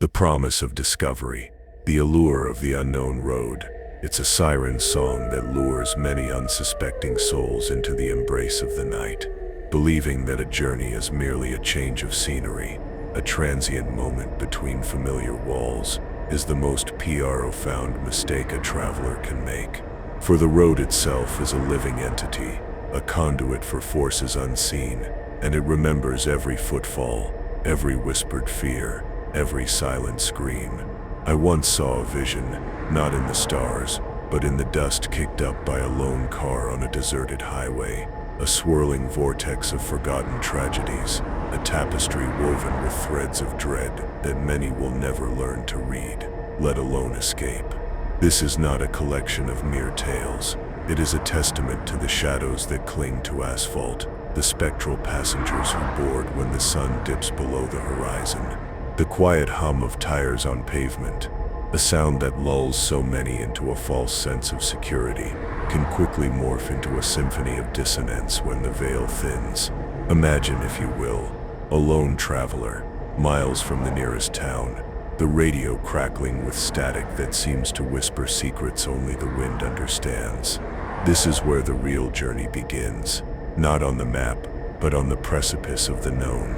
the promise of discovery, the allure of the unknown road. It's a siren song that lures many unsuspecting souls into the embrace of the night, believing that a journey is merely a change of scenery, a transient moment between familiar walls, is the most profound mistake a traveler can make. For the road itself is a living entity, a conduit for forces unseen, and it remembers every footfall, every whispered fear, every silent scream. I once saw a vision, not in the stars, but in the dust kicked up by a lone car on a deserted highway, a swirling vortex of forgotten tragedies, a tapestry woven with threads of dread that many will never learn to read, let alone escape. This is not a collection of mere tales. It is a testament to the shadows that cling to asphalt, the spectral passengers who board when the sun dips below the horizon, the quiet hum of tires on pavement, a sound that lulls so many into a false sense of security, can quickly morph into a symphony of dissonance when the veil thins. Imagine, if you will, a lone traveler, miles from the nearest town, the radio crackling with static that seems to whisper secrets only the wind understands. This is where the real journey begins, not on the map, but on the precipice of the known.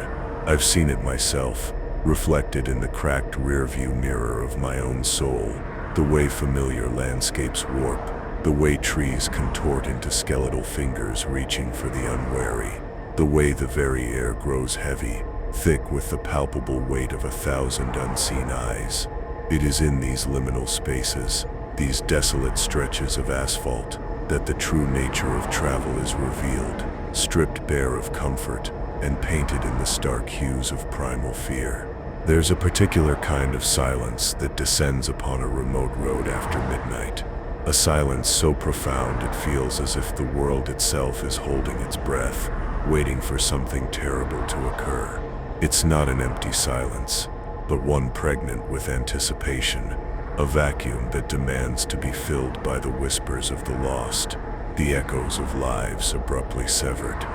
I've seen it myself, reflected in the cracked rearview mirror of my own soul, the way familiar landscapes warp, the way trees contort into skeletal fingers reaching for the unwary, the way the very air grows heavy, thick with the palpable weight of 1,000 unseen eyes. It is in these liminal spaces, these desolate stretches of asphalt, that the true nature of travel is revealed, stripped bare of comfort, and painted in the stark hues of primal fear. There's a particular kind of silence that descends upon a remote road after midnight, a silence so profound it feels as if the world itself is holding its breath, waiting for something terrible to occur. It's not an empty silence, but one pregnant with anticipation, a vacuum that demands to be filled by the whispers of the lost, the echoes of lives abruptly severed.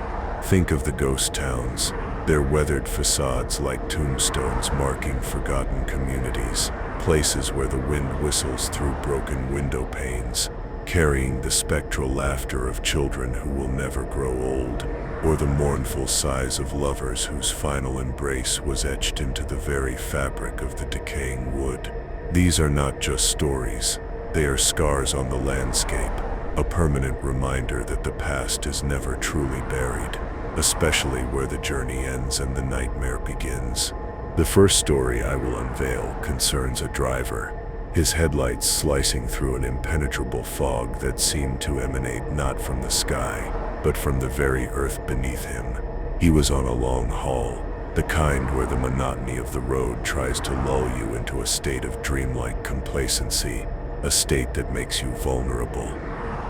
Think of the ghost towns, their weathered facades like tombstones marking forgotten communities, places where the wind whistles through broken window panes, carrying the spectral laughter of children who will never grow old, or the mournful sighs of lovers whose final embrace was etched into the very fabric of the decaying wood. These are not just stories, they are scars on the landscape, a permanent reminder that the past is never truly buried, especially where the journey ends and the nightmare begins. The first story I will unveil concerns a driver, his headlights slicing through an impenetrable fog that seemed to emanate not from the sky, but from the very earth beneath him. He was on a long haul, the kind where the monotony of the road tries to lull you into a state of dreamlike complacency, a state that makes you vulnerable.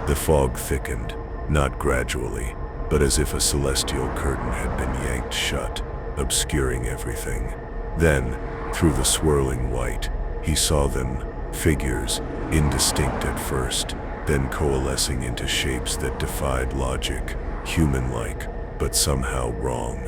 The fog thickened, not gradually, but as if a celestial curtain had been yanked shut, obscuring everything. Then, through the swirling white, he saw them, figures, indistinct at first, then coalescing into shapes that defied logic, human-like, but somehow wrong.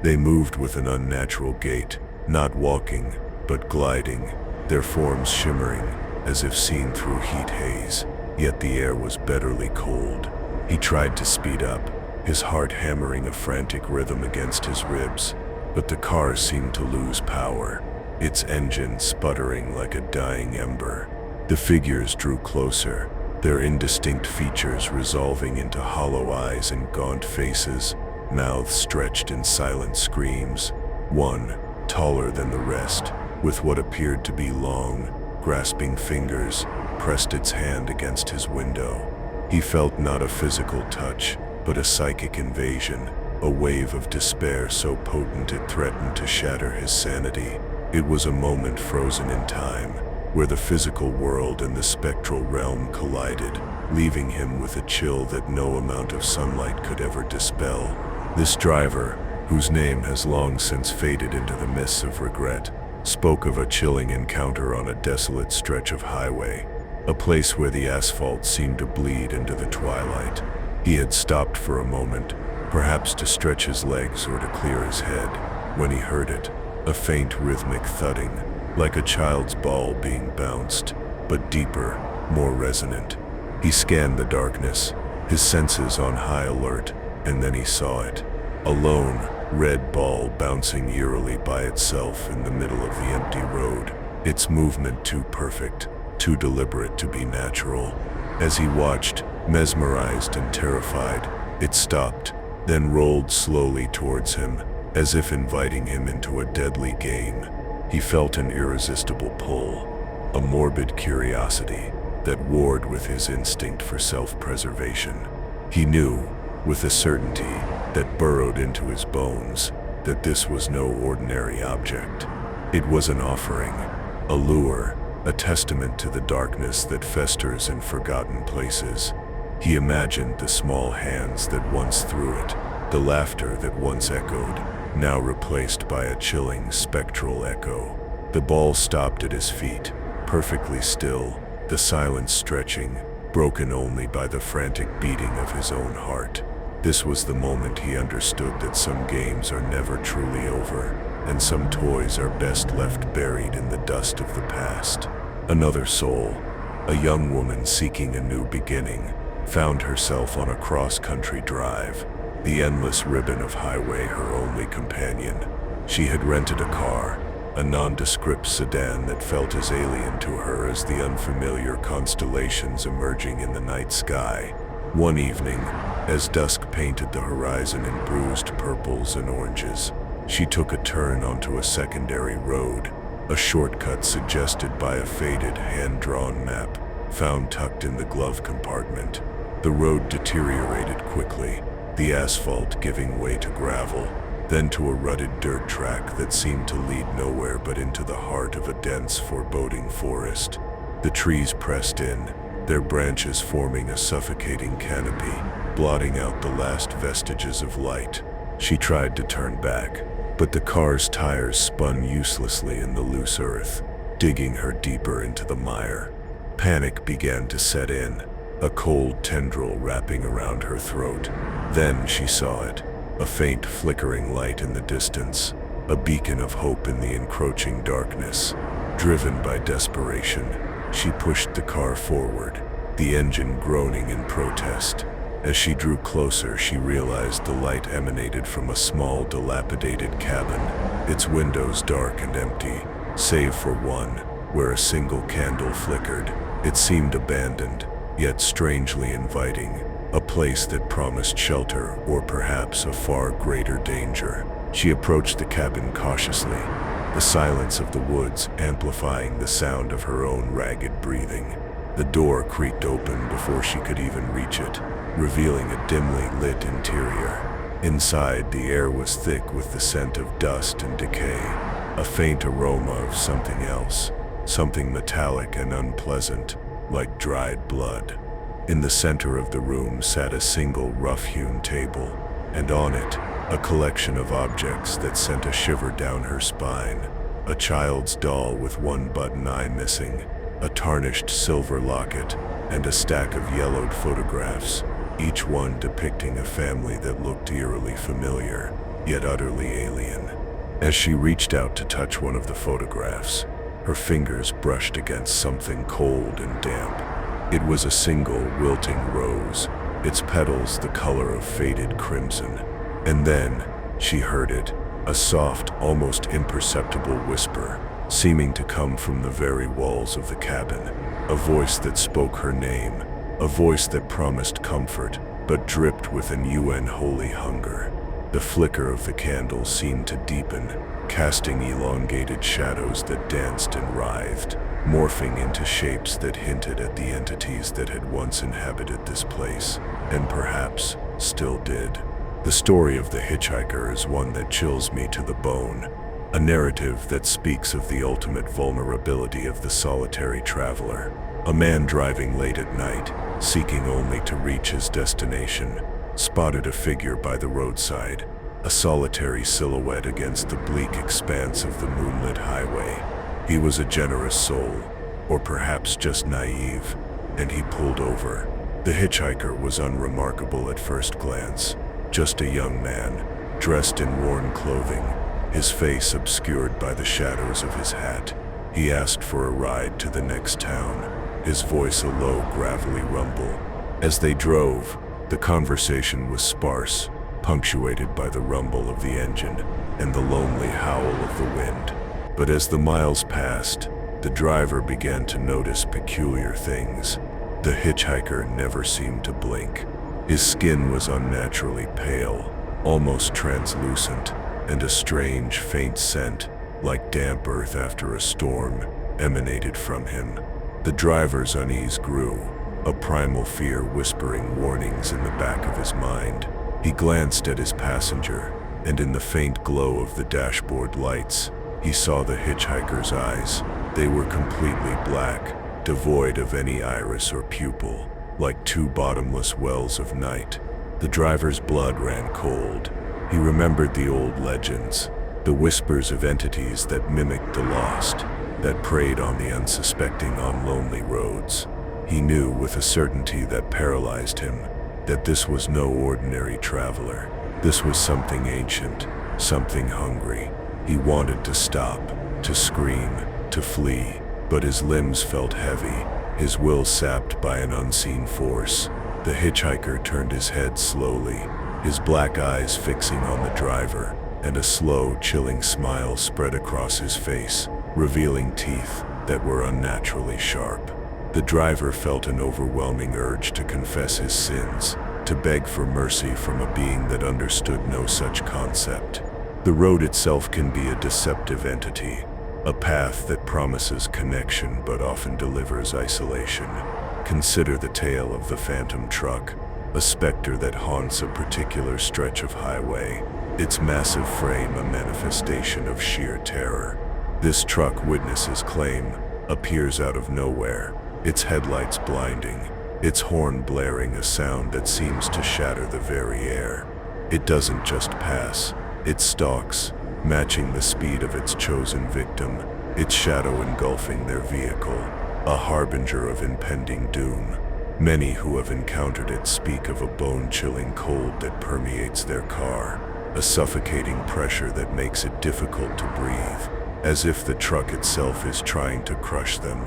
They moved with an unnatural gait, not walking, but gliding, their forms shimmering, as if seen through heat haze, yet the air was bitterly cold. He tried to speed up, his heart hammering a frantic rhythm against his ribs, but the car seemed to lose power, its engine sputtering like a dying ember. The figures drew closer, their indistinct features resolving into hollow eyes and gaunt faces, mouths stretched in silent screams. One, taller than the rest, with what appeared to be long, grasping fingers, pressed its hand against his window. He felt not a physical touch, but a psychic invasion, a wave of despair so potent it threatened to shatter his sanity. It was a moment frozen in time, where the physical world and the spectral realm collided, leaving him with a chill that no amount of sunlight could ever dispel. This driver, whose name has long since faded into the mists of regret, spoke of a chilling encounter on a desolate stretch of highway, a place where the asphalt seemed to bleed into the twilight. He had stopped for a moment, perhaps to stretch his legs or to clear his head, when he heard it, a faint rhythmic thudding, like a child's ball being bounced, but deeper, more resonant. He scanned the darkness, his senses on high alert, and then he saw it. A lone, red ball bouncing eerily by itself in the middle of the empty road, its movement too perfect, too deliberate to be natural. As he watched, mesmerized and terrified, it stopped, then rolled slowly towards him, as if inviting him into a deadly game. He felt an irresistible pull, a morbid curiosity that warred with his instinct for self-preservation. He knew, with a certainty that burrowed into his bones, that this was no ordinary object. It was an offering, a lure, a testament to the darkness that festers in forgotten places. He imagined the small hands that once threw it, the laughter that once echoed, now replaced by a chilling, spectral echo. The ball stopped at his feet, perfectly still, the silence stretching, broken only by the frantic beating of his own heart. This was the moment he understood that some games are never truly over, and some toys are best left buried in the dust of the past. Another soul, a young woman seeking a new beginning, found herself on a cross-country drive, the endless ribbon of highway her only companion. She had rented a car, a nondescript sedan that felt as alien to her as the unfamiliar constellations emerging in the night sky. One evening, as dusk painted the horizon in bruised purples and oranges, she took a turn onto a secondary road, a shortcut suggested by a faded, hand-drawn map found tucked in the glove compartment. The road deteriorated quickly, the asphalt giving way to gravel, then to a rutted dirt track that seemed to lead nowhere but into the heart of a dense, foreboding forest. The trees pressed in, their branches forming a suffocating canopy, blotting out the last vestiges of light. She tried to turn back, but the car's tires spun uselessly in the loose earth, digging her deeper into the mire. Panic began to set in, a cold tendril wrapping around her throat. Then she saw it, a faint flickering light in the distance, a beacon of hope in the encroaching darkness. Driven by desperation, she pushed the car forward, the engine groaning in protest. As she drew closer, she realized the light emanated from a small, dilapidated cabin, its windows dark and empty, save for one, where a single candle flickered. It seemed abandoned, yet strangely inviting, a place that promised shelter or perhaps a far greater danger. She approached the cabin cautiously, the silence of the woods amplifying the sound of her own ragged breathing. The door creaked open before she could even reach it, revealing a dimly lit interior. Inside, the air was thick with the scent of dust and decay, a faint aroma of something else, something metallic and unpleasant, like dried blood. In the center of the room sat a single rough-hewn table, and on it, a collection of objects that sent a shiver down her spine. A child's doll with one button eye missing, a tarnished silver locket, and a stack of yellowed photographs, each one depicting a family that looked eerily familiar, yet utterly alien. As she reached out to touch one of the photographs, her fingers brushed against something cold and damp. It was a single wilting rose, its petals the color of faded crimson. And then, she heard it, a soft, almost imperceptible whisper, seeming to come from the very walls of the cabin, a voice that spoke her name, a voice that promised comfort, but dripped with an unholy hunger. The flicker of the candle seemed to deepen, casting elongated shadows that danced and writhed, morphing into shapes that hinted at the entities that had once inhabited this place, and perhaps still did. The story of the Hitchhiker is one that chills me to the bone, a narrative that speaks of the ultimate vulnerability of the solitary traveler, a man driving late at night, seeking only to reach his destination, spotted a figure by the roadside, a solitary silhouette against the bleak expanse of the moonlit highway. He was a generous soul, or perhaps just naive, and he pulled over. The hitchhiker was unremarkable at first glance, just a young man, dressed in worn clothing, his face obscured by the shadows of his hat. He asked for a ride to the next town, his voice a low, gravelly rumble. As they drove, the conversation was sparse, punctuated by the rumble of the engine and the lonely howl of the wind. But as the miles passed, the driver began to notice peculiar things. The hitchhiker never seemed to blink. His skin was unnaturally pale, almost translucent, and a strange, faint scent, like damp earth after a storm, emanated from him. The driver's unease grew, a primal fear whispering warnings in the back of his mind. He glanced at his passenger, and in the faint glow of the dashboard lights, he saw the hitchhiker's eyes. They were completely black, devoid of any iris or pupil, like two bottomless wells of night. The driver's blood ran cold. He remembered the old legends, the whispers of entities that mimicked the lost, that preyed on the unsuspecting on lonely roads. He knew with a certainty that paralyzed him that this was no ordinary traveler. This was something ancient, something hungry. He wanted to stop, to scream, to flee, but his limbs felt heavy, his will sapped by an unseen force. The hitchhiker turned his head slowly, his black eyes fixing on the driver, and a slow, chilling smile spread across his face, revealing teeth that were unnaturally sharp. The driver felt an overwhelming urge to confess his sins, to beg for mercy from a being that understood no such concept. The road itself can be a deceptive entity, a path that promises connection but often delivers isolation. Consider the tale of the phantom truck, a specter that haunts a particular stretch of highway, its massive frame a manifestation of sheer terror. This truck, witnesses claim, appears out of nowhere, its headlights blinding, its horn blaring a sound that seems to shatter the very air. It doesn't just pass, it stalks, matching the speed of its chosen victim, its shadow engulfing their vehicle, a harbinger of impending doom. Many who have encountered it speak of a bone-chilling cold that permeates their car, a suffocating pressure that makes it difficult to breathe, as if the truck itself is trying to crush them.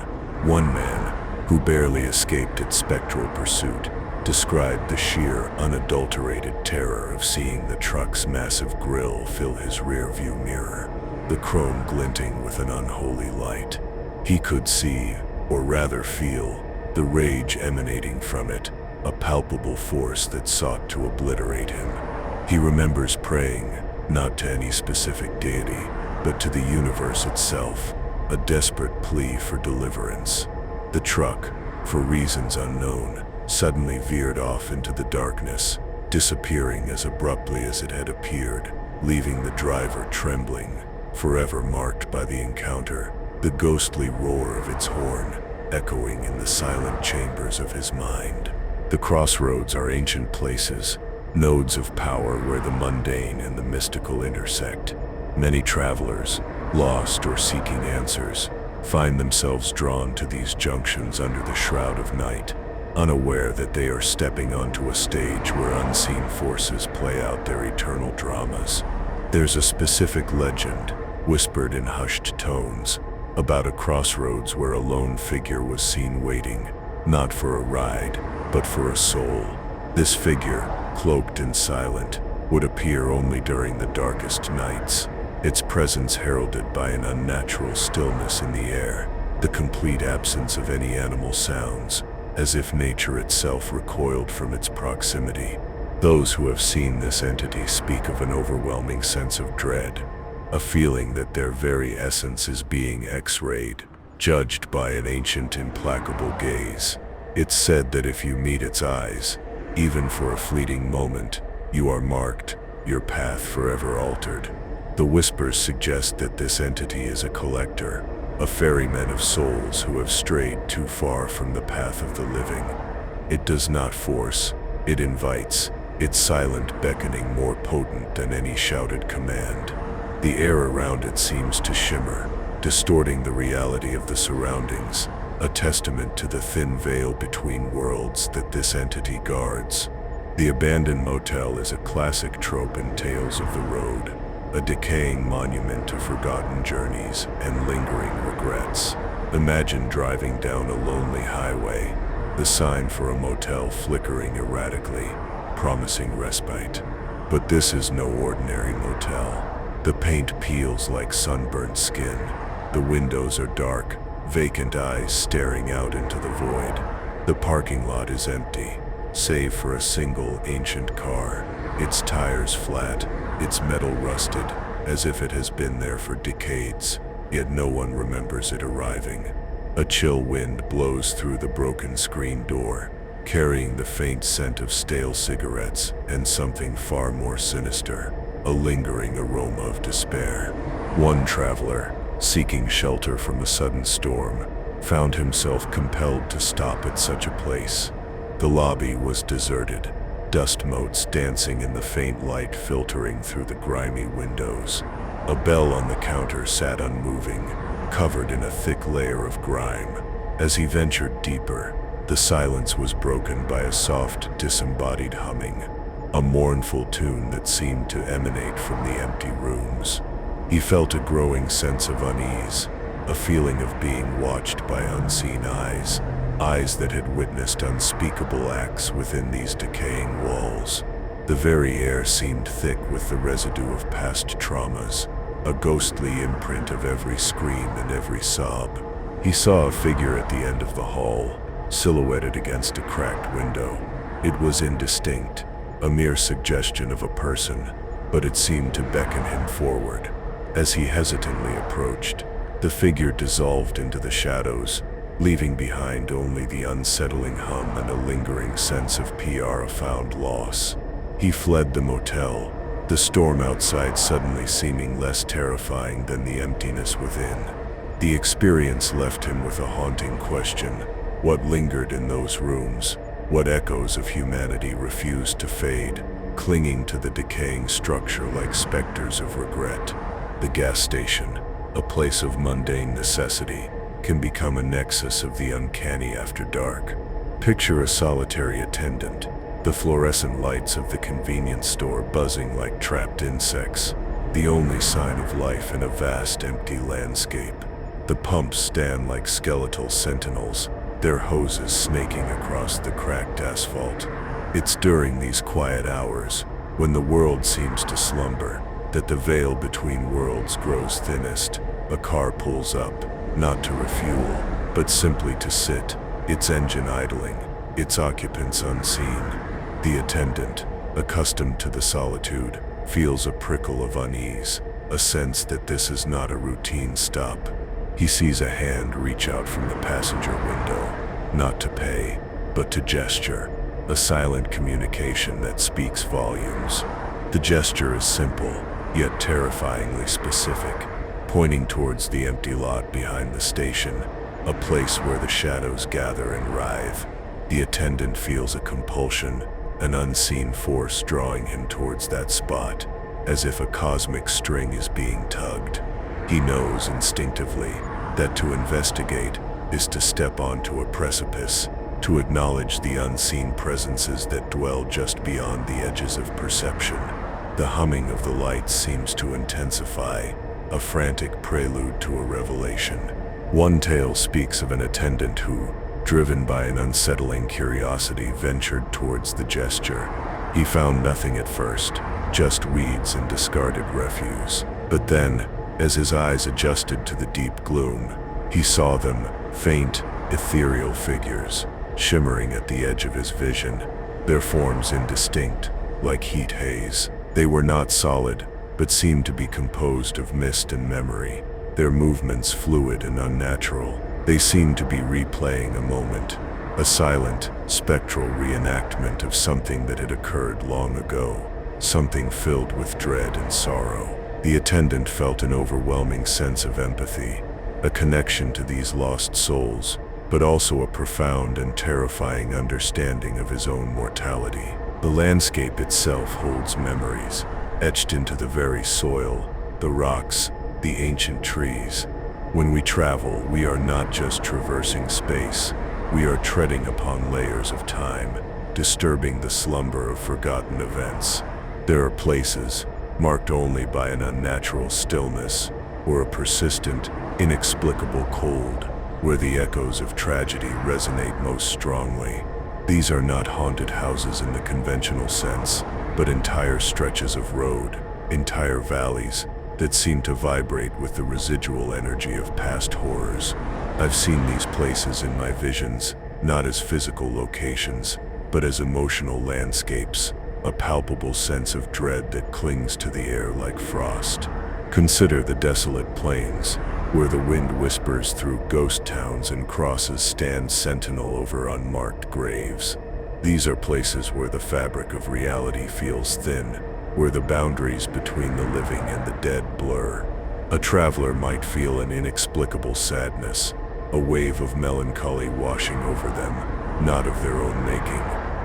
One man, who barely escaped its spectral pursuit, described the sheer, unadulterated terror of seeing the truck's massive grille fill his rearview mirror, the chrome glinting with an unholy light. He could see, or rather feel, the rage emanating from it, a palpable force that sought to obliterate him. He remembers praying, not to any specific deity, but to the universe itself, a desperate plea for deliverance. The truck, for reasons unknown, suddenly veered off into the darkness, disappearing as abruptly as it had appeared, leaving the driver trembling, forever marked by the encounter, the ghostly roar of its horn echoing in the silent chambers of his mind. The crossroads are ancient places, nodes of power where the mundane and the mystical intersect. Many travelers, lost or seeking answers, find themselves drawn to these junctions under the shroud of night, unaware that they are stepping onto a stage where unseen forces play out their eternal dramas. There's a specific legend, whispered in hushed tones, about a crossroads where a lone figure was seen waiting, not for a ride, but for a soul. This figure, cloaked and silent, would appear only during the darkest nights, its presence heralded by an unnatural stillness in the air, the complete absence of any animal sounds, as if nature itself recoiled from its proximity. Those who have seen this entity speak of an overwhelming sense of dread, a feeling that their very essence is being X-rayed, judged by an ancient, implacable gaze. It's said that if you meet its eyes, even for a fleeting moment, you are marked, your path forever altered. The whispers suggest that this entity is a collector, a ferryman of souls who have strayed too far from the path of the living. It does not force, it invites, its silent beckoning more potent than any shouted command. The air around it seems to shimmer, distorting the reality of the surroundings, a testament to the thin veil between worlds that this entity guards. The abandoned motel is a classic trope in tales of the road. a decaying monument to forgotten journeys and lingering regrets. Imagine driving down a lonely highway, the sign for a motel flickering erratically, promising respite. But this is no ordinary motel. The paint peels like sunburnt skin. The windows are dark, vacant eyes staring out into the void. The parking lot is empty, save for a single ancient car, its tires flat, its metal rusted, as if it has been there for decades, yet no one remembers it arriving. A chill wind blows through the broken screen door, carrying the faint scent of stale cigarettes and something far more sinister, a lingering aroma of despair. One traveler, seeking shelter from a sudden storm, found himself compelled to stop at such a place. The lobby was deserted, dust motes dancing in the faint light filtering through the grimy windows. A bell on the counter sat unmoving, covered in a thick layer of grime. As he ventured deeper, the silence was broken by a soft, disembodied humming, a mournful tune that seemed to emanate from the empty rooms. He felt a growing sense of unease, a feeling of being watched by unseen eyes, eyes that had witnessed unspeakable acts within these decaying walls. The very air seemed thick with the residue of past traumas, a ghostly imprint of every scream and every sob. He saw a figure at the end of the hall, silhouetted against a cracked window. It was indistinct, a mere suggestion of a person, but it seemed to beckon him forward. As he hesitantly approached, the figure dissolved into the shadows, leaving behind only the unsettling hum and a lingering sense of profound loss. He fled the motel, the storm outside suddenly seeming less terrifying than the emptiness within. The experience left him with a haunting question: what lingered in those rooms? What echoes of humanity refused to fade, clinging to the decaying structure like specters of regret? The gas station, a place of mundane necessity, can become a nexus of the uncanny after dark. Picture a solitary attendant, the fluorescent lights of the convenience store buzzing like trapped insects, the only sign of life in a vast empty landscape. The pumps stand like skeletal sentinels, their hoses snaking across the cracked asphalt. It's during these quiet hours, when the world seems to slumber, that the veil between worlds grows thinnest. A car pulls up, not to refuel, but simply to sit, its engine idling, its occupants unseen. The attendant, accustomed to the solitude, feels a prickle of unease, a sense that this is not a routine stop. He sees a hand reach out from the passenger window, not to pay, but to gesture, a silent communication that speaks volumes. The gesture is simple, yet terrifyingly specific, pointing towards the empty lot behind the station, a place where the shadows gather and writhe. The attendant feels a compulsion, an unseen force drawing him towards that spot, as if a cosmic string is being tugged. He knows instinctively that to investigate is to step onto a precipice, to acknowledge the unseen presences that dwell just beyond the edges of perception. The humming of the lights seems to intensify, a frantic prelude to a revelation. One tale speaks of an attendant who, driven by an unsettling curiosity, ventured towards the gesture. He found nothing at first, just weeds and discarded refuse. But then, as his eyes adjusted to the deep gloom, he saw them, faint, ethereal figures, shimmering at the edge of his vision, their forms indistinct, like heat haze. They were not solid, but seemed to be composed of mist and memory, their movements fluid and unnatural. They seemed to be replaying a moment, a silent, spectral reenactment of something that had occurred long ago, something filled with dread and sorrow. The attendant felt an overwhelming sense of empathy, a connection to these lost souls, but also a profound and terrifying understanding of his own mortality. The landscape itself holds memories, etched into the very soil, the rocks, the ancient trees. When we travel, we are not just traversing space, we are treading upon layers of time, disturbing the slumber of forgotten events. There are places, marked only by an unnatural stillness or a persistent, inexplicable cold, where the echoes of tragedy resonate most strongly. These are not haunted houses in the conventional sense, but entire stretches of road, entire valleys, that seem to vibrate with the residual energy of past horrors. I've seen these places in my visions, not as physical locations, but as emotional landscapes, a palpable sense of dread that clings to the air like frost. Consider the desolate plains, where the wind whispers through ghost towns and crosses stand sentinel over unmarked graves. These are places where the fabric of reality feels thin, where the boundaries between the living and the dead blur. A traveler might feel an inexplicable sadness, a wave of melancholy washing over them, not of their own making,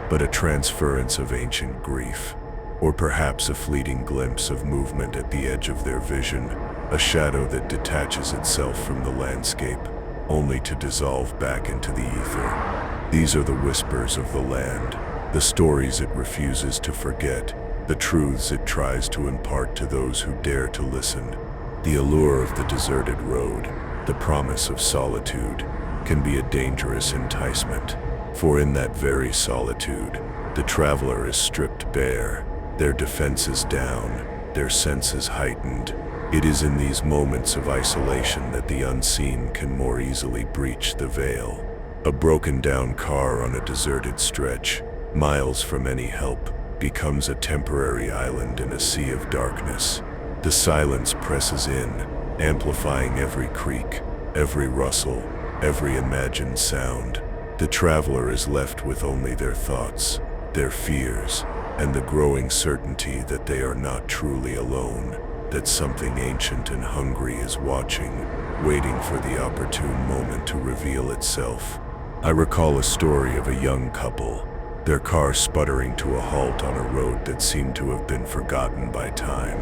but a transference of ancient grief, or perhaps a fleeting glimpse of movement at the edge of their vision, a shadow that detaches itself from the landscape, only to dissolve back into the ether. These are the whispers of the land, the stories it refuses to forget, the truths it tries to impart to those who dare to listen. The allure of the deserted road, the promise of solitude, can be a dangerous enticement, for in that very solitude, the traveler is stripped bare, their defenses down, their senses heightened. It is in these moments of isolation that the unseen can more easily breach the veil. A broken-down car on a deserted stretch, miles from any help, becomes a temporary island in a sea of darkness. The silence presses in, amplifying every creak, every rustle, every imagined sound. The traveler is left with only their thoughts, their fears, and the growing certainty that they are not truly alone, that something ancient and hungry is watching, waiting for the opportune moment to reveal itself. I recall a story of a young couple, their car sputtering to a halt on a road that seemed to have been forgotten by time.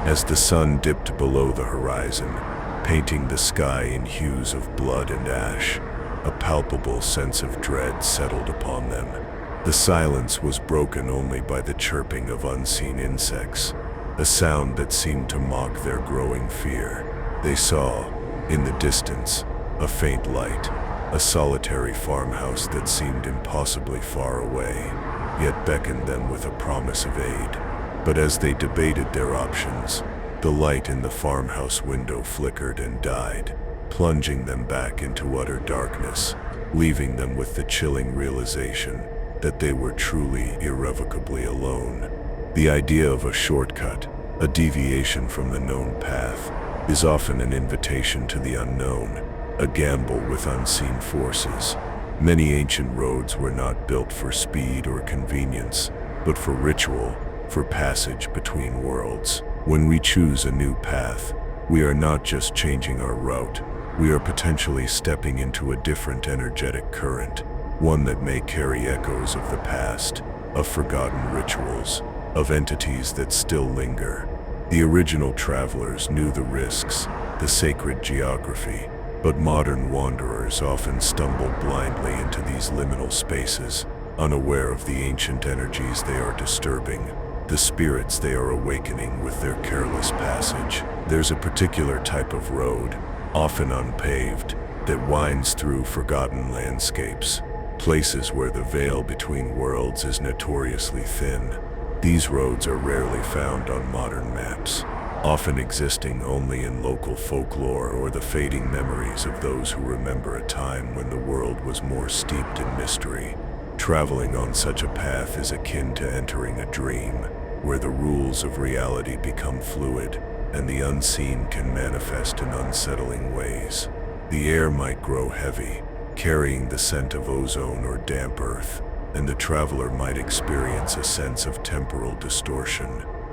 As the sun dipped below the horizon, painting the sky in hues of blood and ash, a palpable sense of dread settled upon them. The silence was broken only by the chirping of unseen insects, a sound that seemed to mock their growing fear. They saw, in the distance, a faint light, a solitary farmhouse that seemed impossibly far away, yet beckoned them with a promise of aid. But as they debated their options, the light in the farmhouse window flickered and died, plunging them back into utter darkness, leaving them with the chilling realization that they were truly irrevocably alone. The idea of a shortcut, a deviation from the known path, is often an invitation to the unknown, a gamble with unseen forces. Many ancient roads were not built for speed or convenience, but for ritual, for passage between worlds. When we choose a new path, we are not just changing our route, we are potentially stepping into a different energetic current, one that may carry echoes of the past, of forgotten rituals, of entities that still linger. The original travelers knew the risks, the sacred geography, but modern wanderers often stumble blindly into these liminal spaces, unaware of the ancient energies they are disturbing, the spirits they are awakening with their careless passage. There's a particular type of road, often unpaved, that winds through forgotten landscapes, places where the veil between worlds is notoriously thin. These roads are rarely found on modern maps, often existing only in local folklore or the fading memories of those who remember a time when the world was more steeped in mystery. Traveling on such a path is akin to entering a dream, where the rules of reality become fluid, and the unseen can manifest in unsettling ways. The air might grow heavy, carrying the scent of ozone or damp earth, and the traveler might experience a sense of temporal distortion,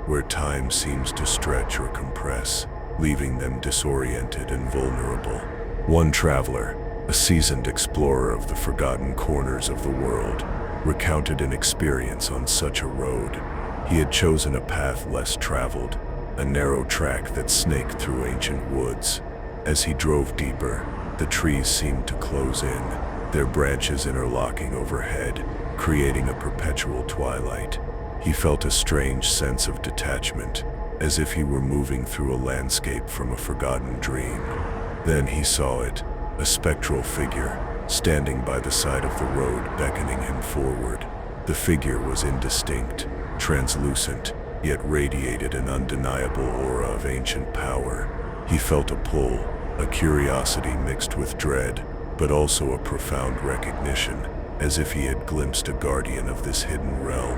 where time seems to stretch or compress, leaving them disoriented and vulnerable. One traveler, a seasoned explorer of the forgotten corners of the world, recounted an experience on such a road. He had chosen a path less traveled, a narrow track that snaked through ancient woods. As he drove deeper, the trees seemed to close in, their branches interlocking overhead, creating a perpetual twilight. He felt a strange sense of detachment, as if he were moving through a landscape from a forgotten dream. Then he saw it, a spectral figure, standing by the side of the road, beckoning him forward. The figure was indistinct, translucent, yet radiated an undeniable aura of ancient power. He felt a pull, a curiosity mixed with dread, but also a profound recognition, as if he had glimpsed a guardian of this hidden realm.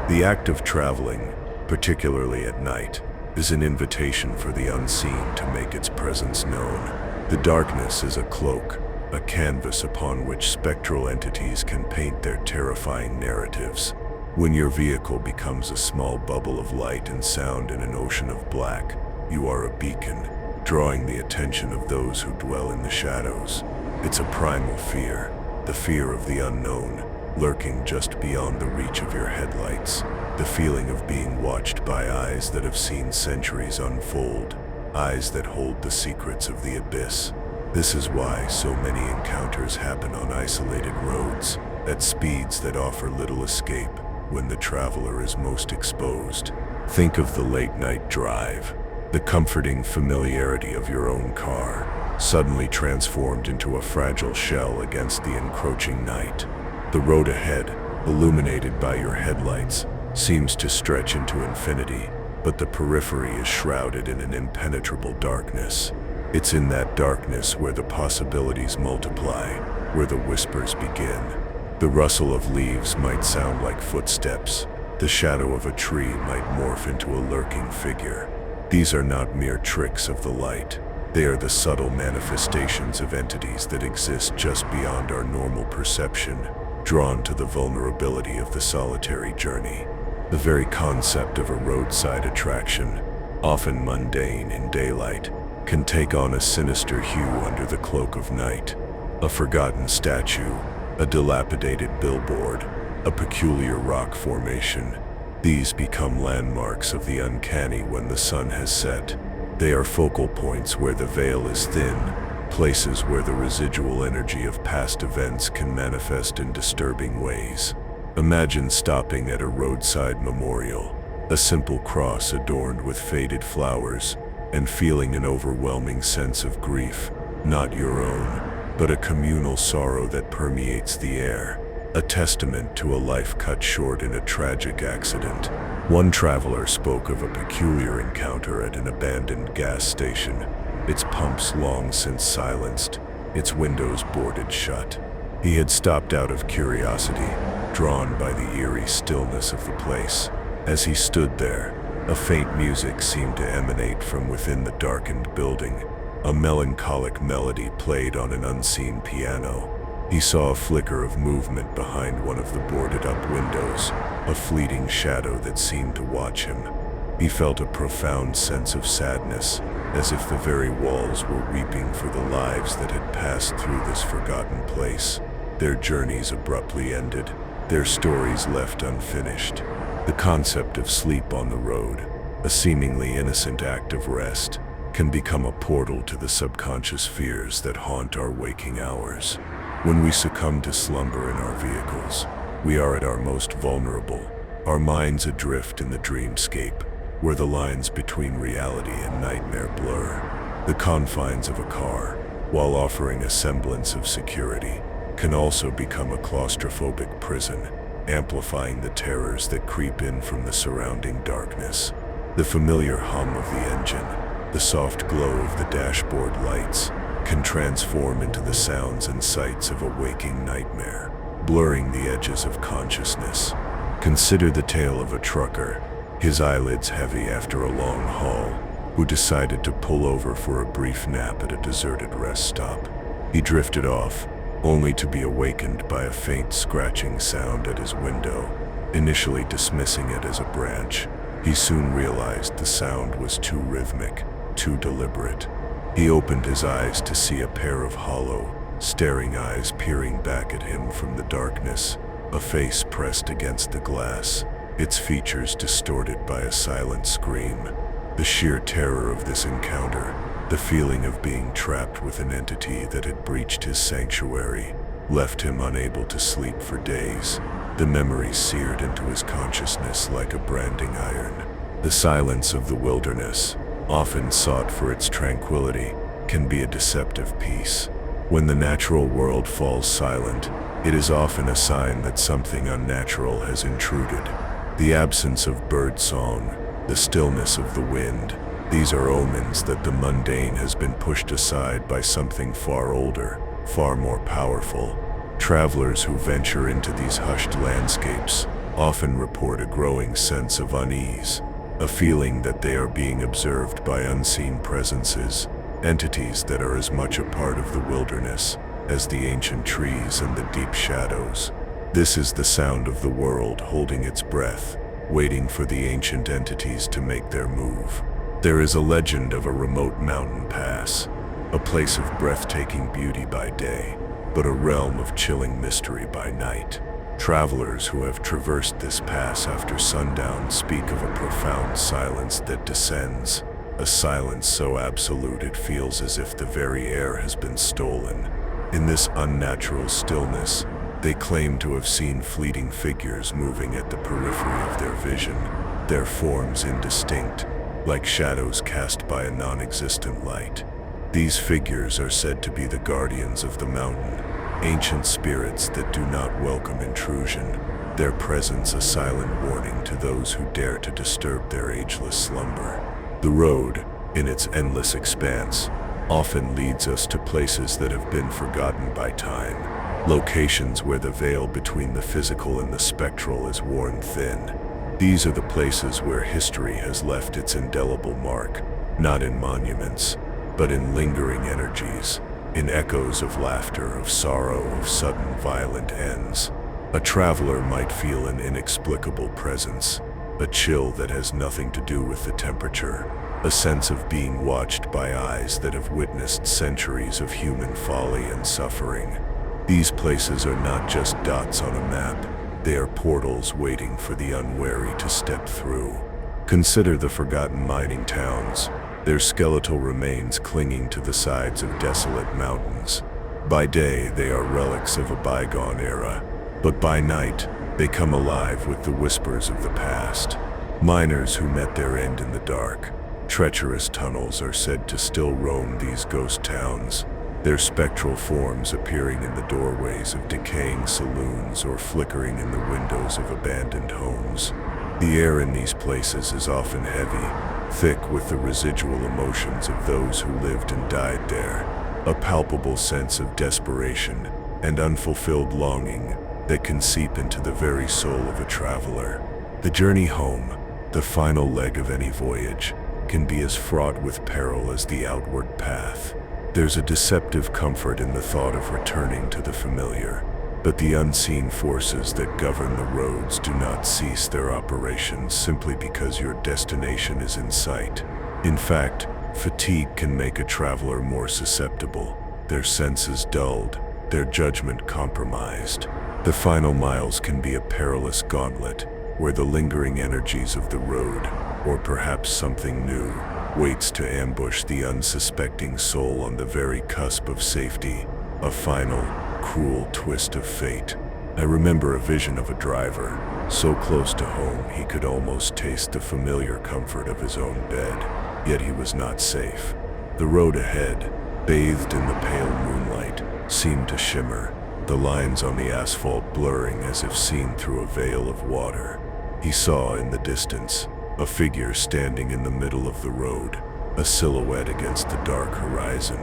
The act of traveling, particularly at night, is an invitation for the unseen to make its presence known. The darkness is a cloak, a canvas upon which spectral entities can paint their terrifying narratives. When your vehicle becomes a small bubble of light and sound in an ocean of black, you are a beacon, drawing the attention of those who dwell in the shadows. It's a primal fear, the fear of the unknown, lurking just beyond the reach of your headlights. The feeling of being watched by eyes that have seen centuries unfold, eyes that hold the secrets of the abyss. This is why so many encounters happen on isolated roads, at speeds that offer little escape when the traveler is most exposed. Think of the late-night drive, the comforting familiarity of your own car, suddenly transformed into a fragile shell against the encroaching night. The road ahead, illuminated by your headlights, seems to stretch into infinity, but the periphery is shrouded in an impenetrable darkness. It's in that darkness where the possibilities multiply, where the whispers begin. The rustle of leaves might sound like footsteps. The shadow of a tree might morph into a lurking figure. These are not mere tricks of the light. They are the subtle manifestations of entities that exist just beyond our normal perception, drawn to the vulnerability of the solitary journey. The very concept of a roadside attraction, often mundane in daylight, can take on a sinister hue under the cloak of night. A forgotten statue, a dilapidated billboard, a peculiar rock formation. These become landmarks of the uncanny when the sun has set. They are focal points where the veil is thin, places where the residual energy of past events can manifest in disturbing ways. Imagine stopping at a roadside memorial, a simple cross adorned with faded flowers, and feeling an overwhelming sense of grief, not your own, but a communal sorrow that permeates the air, a testament to a life cut short in a tragic accident. One traveler spoke of a peculiar encounter at an abandoned gas station, its pumps long since silenced, its windows boarded shut. He had stopped out of curiosity, drawn by the eerie stillness of the place. As he stood there, a faint music seemed to emanate from within the darkened building. A melancholic melody played on an unseen piano. He saw a flicker of movement behind one of the boarded-up windows, a fleeting shadow that seemed to watch him. He felt a profound sense of sadness, as if the very walls were weeping for the lives that had passed through this forgotten place. Their journeys abruptly ended, their stories left unfinished. The concept of sleep on the road, a seemingly innocent act of rest, can become a portal to the subconscious fears that haunt our waking hours. When we succumb to slumber in our vehicles, we are at our most vulnerable, our minds adrift in the dreamscape, where the lines between reality and nightmare blur. The confines of a car, while offering a semblance of security, can also become a claustrophobic prison, amplifying the terrors that creep in from the surrounding darkness. The familiar hum of the engine, the soft glow of the dashboard lights, can transform into the sounds and sights of a waking nightmare, blurring the edges of consciousness. Consider the tale of a trucker, his eyelids heavy after a long haul, who decided to pull over for a brief nap at a deserted rest stop. He drifted off, only to be awakened by a faint scratching sound at his window. Initially dismissing it as a branch, he soon realized the sound was too rhythmic, too deliberate. He opened his eyes to see a pair of hollow, staring eyes peering back at him from the darkness, a face pressed against the glass, its features distorted by a silent scream. The sheer terror of this encounter, the feeling of being trapped with an entity that had breached his sanctuary, left him unable to sleep for days. The memory seared into his consciousness like a branding iron. The silence of the wilderness, often sought for its tranquility, can be a deceptive peace. When the natural world falls silent, it is often a sign that something unnatural has intruded. The absence of bird song, the stillness of the wind, these are omens that the mundane has been pushed aside by something far older, far more powerful. Travelers who venture into these hushed landscapes often report a growing sense of unease, a feeling that they are being observed by unseen presences, entities that are as much a part of the wilderness as the ancient trees and the deep shadows. This is the sound of the world holding its breath, waiting for the ancient entities to make their move. There is a legend of a remote mountain pass, a place of breathtaking beauty by day, but a realm of chilling mystery by night. Travelers who have traversed this pass after sundown speak of a profound silence that descends, a silence so absolute it feels as if the very air has been stolen. In this unnatural stillness, they claim to have seen fleeting figures moving at the periphery of their vision, their forms indistinct, like shadows cast by a non-existent light. These figures are said to be the guardians of the mountain, ancient spirits that do not welcome intrusion, their presence a silent warning to those who dare to disturb their ageless slumber. The road, in its endless expanse, often leads us to places that have been forgotten by time, locations where the veil between the physical and the spectral is worn thin. These are the places where history has left its indelible mark, not in monuments, but in lingering energies, in echoes of laughter, of sorrow, of sudden violent ends. A traveler might feel an inexplicable presence, a chill that has nothing to do with the temperature, a sense of being watched by eyes that have witnessed centuries of human folly and suffering. These places are not just dots on a map, they are portals waiting for the unwary to step through. Consider the forgotten mining towns, their skeletal remains clinging to the sides of desolate mountains. By day, they are relics of a bygone era, but by night, they come alive with the whispers of the past. Miners who met their end in the dark, treacherous tunnels are said to still roam these ghost towns, their spectral forms appearing in the doorways of decaying saloons or flickering in the windows of abandoned homes. The air in these places is often heavy, thick with the residual emotions of those who lived and died there, a palpable sense of desperation and unfulfilled longing that can seep into the very soul of a traveler. The journey home, the final leg of any voyage, can be as fraught with peril as the outward path. There's a deceptive comfort in the thought of returning to the familiar, but the unseen forces that govern the roads do not cease their operations simply because your destination is in sight. In fact, fatigue can make a traveler more susceptible, their senses dulled, their judgment compromised. The final miles can be a perilous gauntlet, where the lingering energies of the road, or perhaps something new, waits to ambush the unsuspecting soul on the very cusp of safety, a final, cruel twist of fate. I remember a vision of a driver, so close to home he could almost taste the familiar comfort of his own bed, yet he was not safe. The road ahead, bathed in the pale moonlight, seemed to shimmer, the lines on the asphalt blurring as if seen through a veil of water. He saw in the distance a figure standing in the middle of the road, a silhouette against the dark horizon.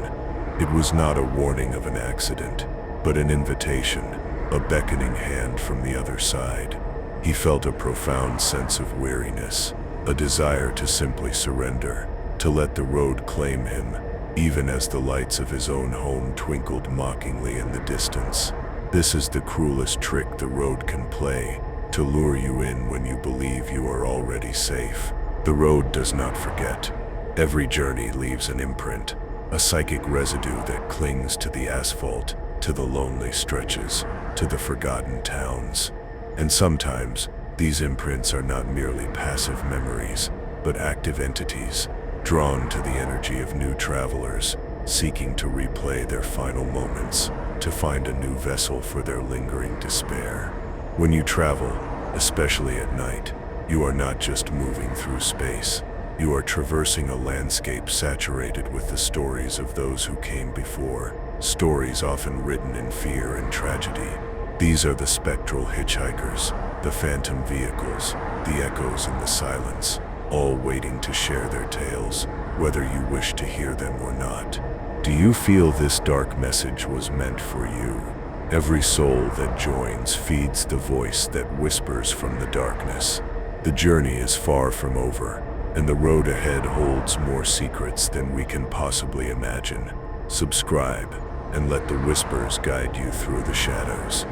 It was not a warning of an accident, but an invitation, a beckoning hand from the other side. He felt a profound sense of weariness, a desire to simply surrender, to let the road claim him, even as the lights of his own home twinkled mockingly in the distance. This is the cruelest trick the road can play, to lure you in when you believe you are already safe. The road does not forget. Every journey leaves an imprint, a psychic residue that clings to the asphalt, to the lonely stretches, to the forgotten towns. And sometimes, these imprints are not merely passive memories, but active entities, drawn to the energy of new travelers, seeking to replay their final moments, to find a new vessel for their lingering despair. When you travel, especially at night, You are not just moving through space. You are traversing a landscape saturated with the stories of those who came before, stories often written in fear and tragedy. These are the spectral hitchhikers, the phantom vehicles, the echoes in the silence, all waiting to share their tales, whether you wish to hear them or not. Do you feel this dark message was meant for you? Every soul that joins feeds the voice that whispers from the darkness. The journey is far from over, and the road ahead holds more secrets than we can possibly imagine. Subscribe, and let the whispers guide you through the shadows.